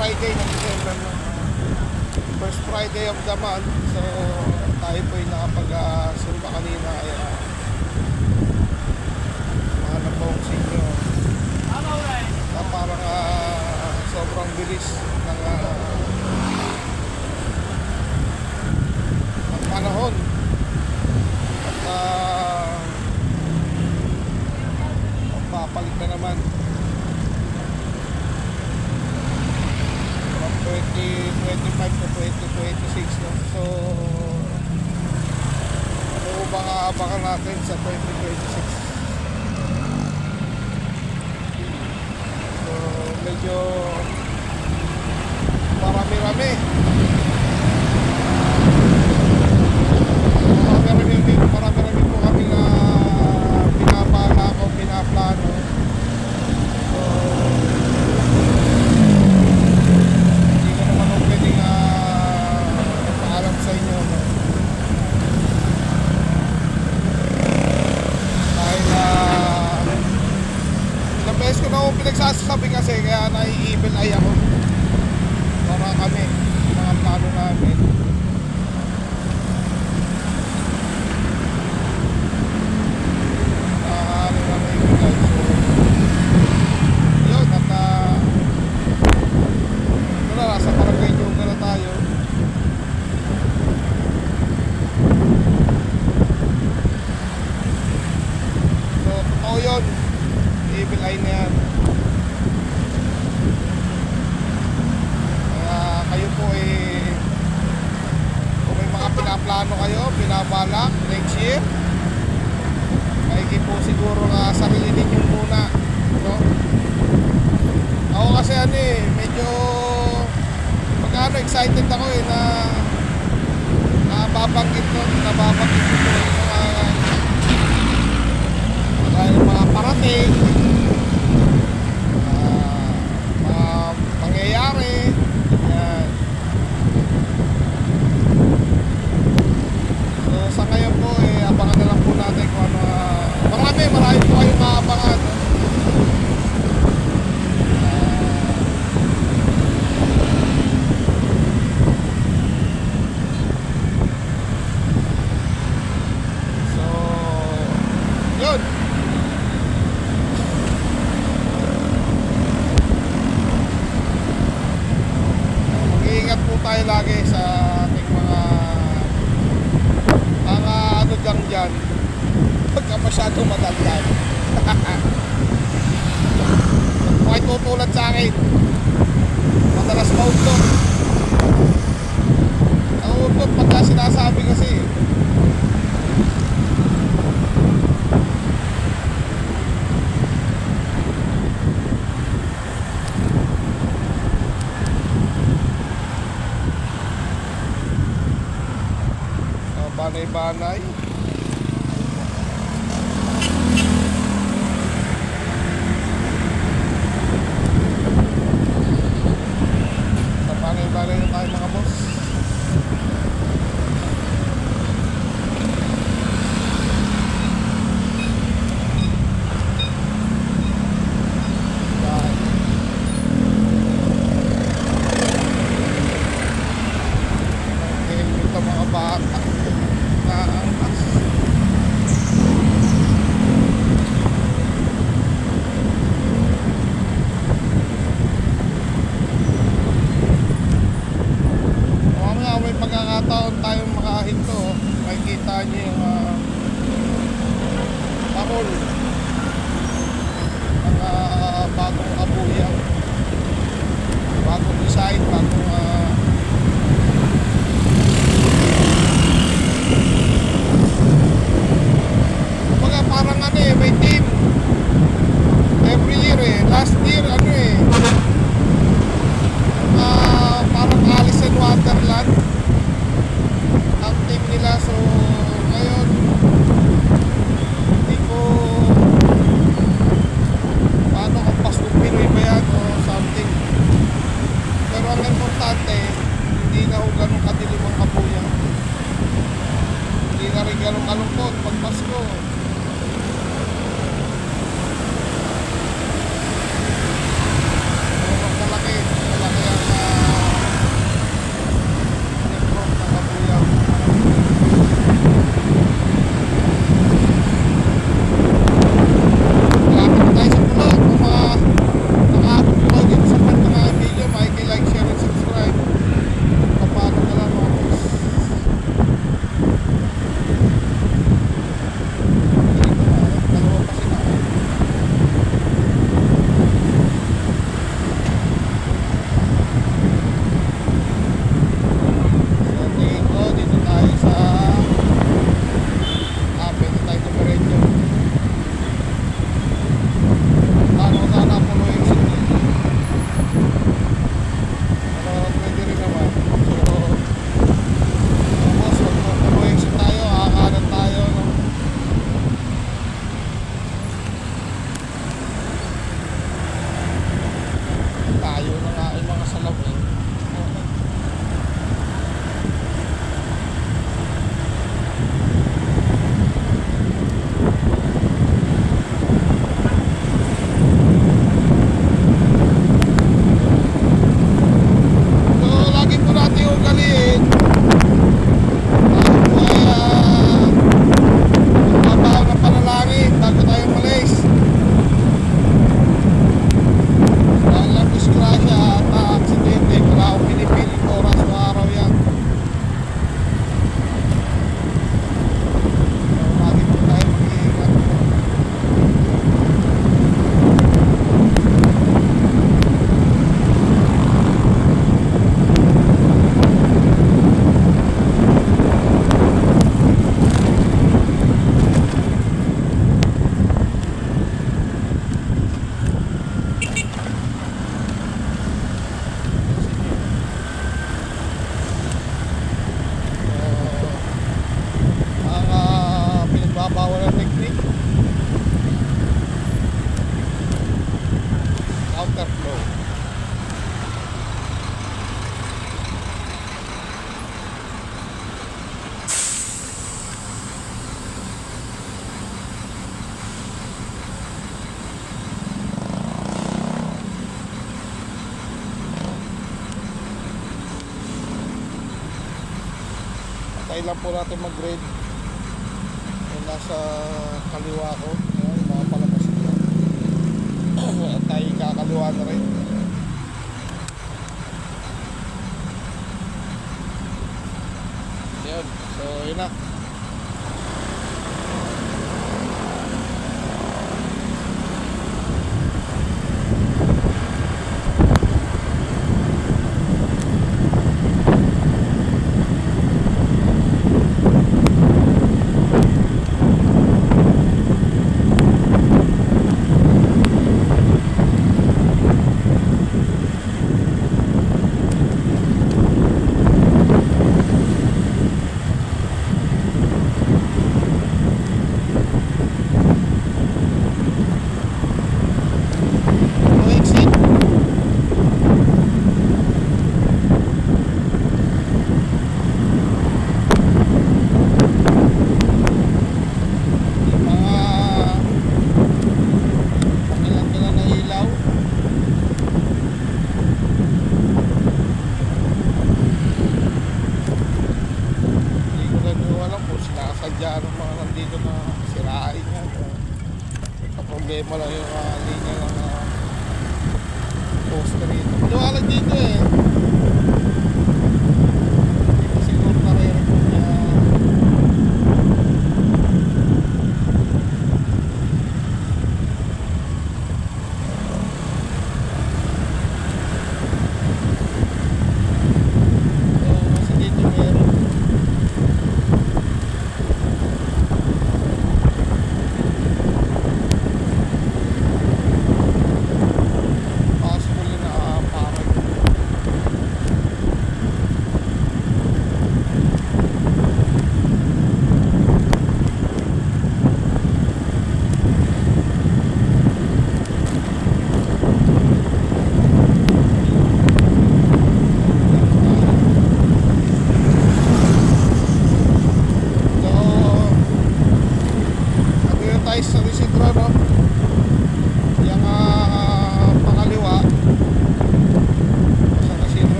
Friday ng December, no? First Friday of the month. So tayo po ay nakapag-sumba kanina, kaya mahanap po ako sa inyo na parang sobrang bilis ng panahon at papalit na naman from 2025 to 2026, no? So ano ba nga abangan natin sa 2026? So medyo marami-rami po kami na pinapala o pinaplano. So hindi ko naman ako pwedeng paalam sa inyo, no? Dahil ilang beses ko na akong pinagsasabi kasi, kaya nai-evil eye ako para kami mga plano namin. Nasa Barangay Joga na tayo. So totoo yun, evil eye na yan. Kaya kayo po kung may mga pinaplano kayo, pinabalak next year, maigi po siguro sarili ninyo muna, no? Ako kasi medyo excited ako na nababanggit ko dahil mga parating, mga pangyayari, yan. So sa ngayon po abangan na lang po natin kung ano, marami po kayong maabangan, no? Mag-iingat po tayo lagi sa ating mga dyan pagka masyadong madaldal. Kung ay tutulad sa akin, madalas maudlot. Ang udlot pagka sinasabi kasi banay-banay. Sa banay-banay na tayo mga boss. Ito mga bata. Pagkakataon tayong makahinto, makikita nyo yung pakol ng bagong abuya, bagong design, bagong kumbaga parang may team every year last year parang Alice in Wonderland ang team nila. So ngayon hindi ko Tayo lang po natin mag-grade. Yung nasa kaliwa ko. Ayan, yung mga palabas nila. At tayo kakaliwa na rin. Yun. So, yun na.